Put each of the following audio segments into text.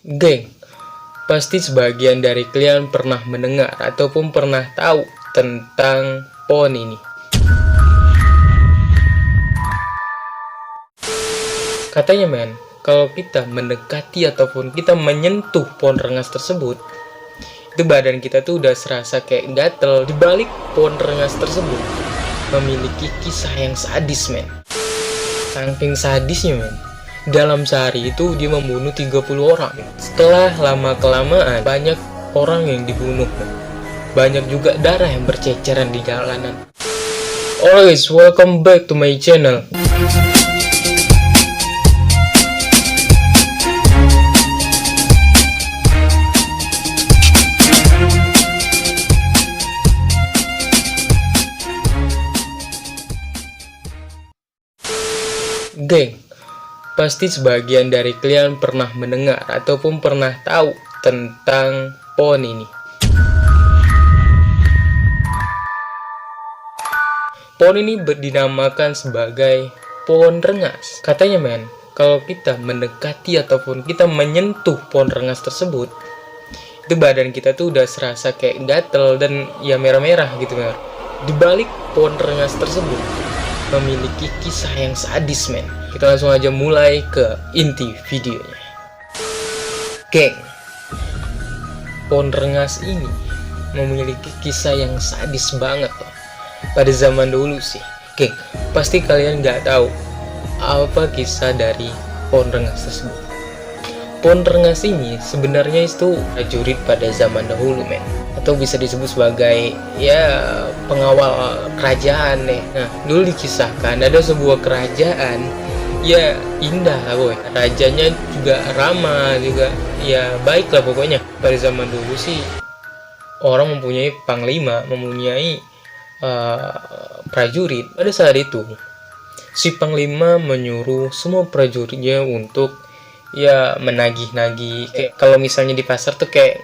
Geng, pasti sebagian dari kalian pernah mendengar ataupun pernah tahu tentang pohon ini. Katanya men, kalau kita mendekati ataupun kita menyentuh pohon rengas tersebut, itu badan kita tuh udah serasa kayak gatel. Di balik pohon rengas tersebut memiliki kisah yang sadis men. Saking sadisnya men, dalam sehari itu dia membunuh 30 orang. Setelah lama-kelamaan banyak orang yang dibunuh men. Banyak juga darah yang berceceran di jalanan. Always welcome back to my channel. Geng, pasti sebagian dari kalian pernah mendengar ataupun pernah tahu tentang pohon ini. Pohon ini dinamakan sebagai pohon rengas. Katanya men, kalau kita mendekati ataupun kita menyentuh pohon rengas tersebut, itu badan kita tuh udah serasa kayak gatel dan ya merah-merah gitu men. Di balik pohon rengas tersebut memiliki kisah yang sadis men. Kita langsung aja mulai ke inti videonya. Geng, pohon rengas ini memiliki kisah yang sadis banget loh. Pada zaman dulu sih, geng, pasti kalian nggak tahu apa kisah dari pohon rengas tersebut. Pohon rengas ini sebenarnya itu prajurit pada zaman dahulu men, atau bisa disebut sebagai ya pengawal kerajaan deh. Nah, dulu dikisahkan ada sebuah kerajaan ya indah lah boy, rajanya juga ramah juga ya baik lah pokoknya. Pada zaman dulu sih orang mempunyai panglima, mempunyai prajurit. Pada saat itu si panglima menyuruh semua prajuritnya untuk ya menagih-nagih, kayak kalau misalnya di pasar tuh kayak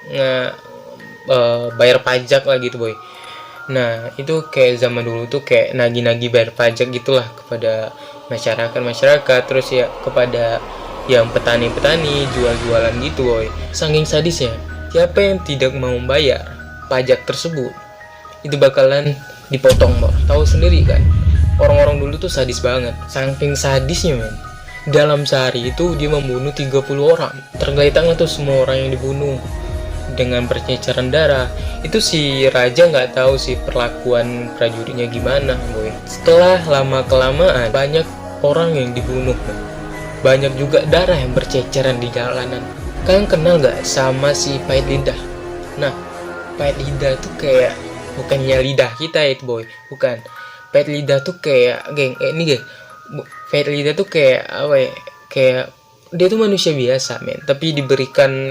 bayar pajak lah gitu boy. Nah itu kayak zaman dulu tuh kayak nagih-nagih bayar pajak gitulah kepada masyarakat, terus ya kepada yang petani-petani jual-jualan gitu boy. Saking sadisnya, siapa yang tidak mau membayar pajak tersebut itu bakalan dipotong boy. Tahu sendiri kan, orang-orang dulu tuh sadis banget. Saking sadisnya men, dalam sehari itu dia membunuh 30 orang. Tergeletak tuh semua orang yang dibunuh dengan berceceran darah. Itu si raja nggak tahu sih perlakuan prajuritnya gimana boy. Setelah lama-kelamaan banyak orang yang dibunuh, banyak juga darah yang berceceran di jalanan. Kalian kenal nggak sama si pahit lidah? Nah, pahit lidah tuh kayak bukannya lidah kita itu boy, bukan. Pahit lidah tuh kayak geng, ini geng, pahit lidah tuh kayak apa ya? Kayak dia tuh manusia biasa men, tapi diberikan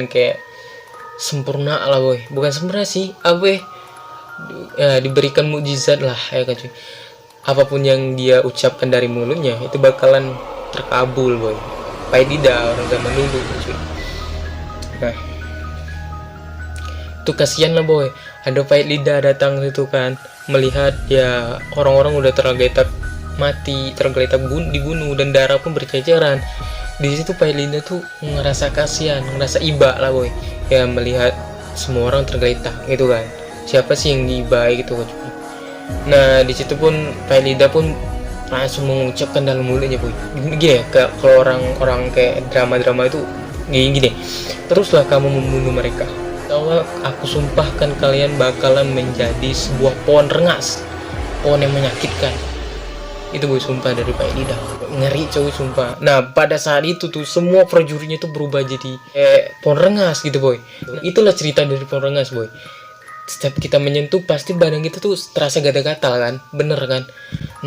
kayak sempurna lah boy. Bukan sempurna sih, apa ya, diberikan mukjizat lah ya kan cuy. Apapun yang dia ucapkan dari mulutnya itu bakalan terkabul boy. Pahit lidah orang zaman dulu cuy. Nah itu kasihan lah boy, ada pahit lidah datang itu kan, melihat ya orang-orang udah tergeletak mati, tergeletak dibunuh dan darah pun berceceran. Di situ pahit lidah tuh ngerasa kasihan, ngerasa iba lah boy, ya melihat semua orang tergeletak gitu kan. Siapa sih yang iba gitu kan. Nah di situ pun pahit lidah pun langsung mengucapkan dalam mulutnya boy, gini ya, kalau orang-orang kayak drama-drama itu gini, teruslah kamu membunuh mereka, Allah aku sumpahkan kalian bakalan menjadi sebuah pohon rengas, pohon yang menyakitkan. Itu boy, sumpah dari pahit lidah, ngeri coy sumpah. Nah pada saat itu tuh semua prajuritnya tuh berubah jadi pohon rengas gitu boy. Itulah cerita dari pohon rengas boy. Setiap kita menyentuh pasti badan kita tuh terasa gatal-gatal kan, bener kan.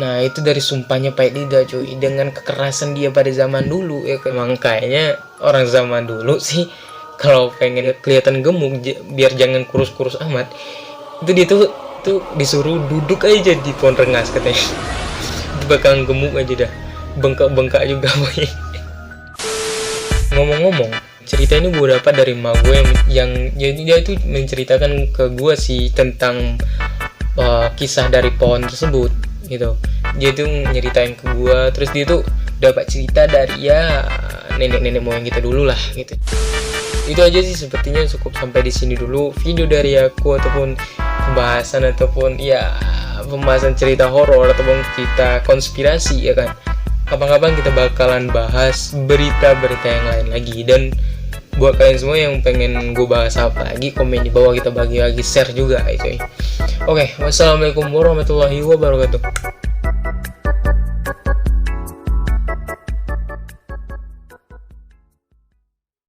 Nah itu dari sumpahnya pahit lidah cuy, dengan kekerasan dia pada zaman dulu ya kan. Makanya orang zaman dulu sih kalau pengen kelihatan gemuk biar jangan kurus-kurus amat, itu dia tuh disuruh duduk aja di pohon rengas katanya. Itu bakalan gemuk aja dah, bengkak-bengkak juga boy. Ngomong-ngomong, cerita ini gue dapat dari emak gue yang dia itu menceritakan ke gue sih tentang kisah dari pohon tersebut gitu. Dia tuh nyeritain ke gue, terus dia tuh dapat cerita dari ya nenek-nenek moyang kita dulu lah gitu. Itu aja sih, sepertinya cukup sampai di sini dulu video dari aku, ataupun pembahasan cerita horor ataupun cerita konspirasi ya kan. Kapan-kapan kita bakalan bahas berita-berita yang lain lagi. Dan buat kalian semua yang pengen gue bahas apa lagi, komen di bawah, kita bagi-bagi share juga itu ya. Oke, wassalamualaikum warahmatullahi wabarakatuh.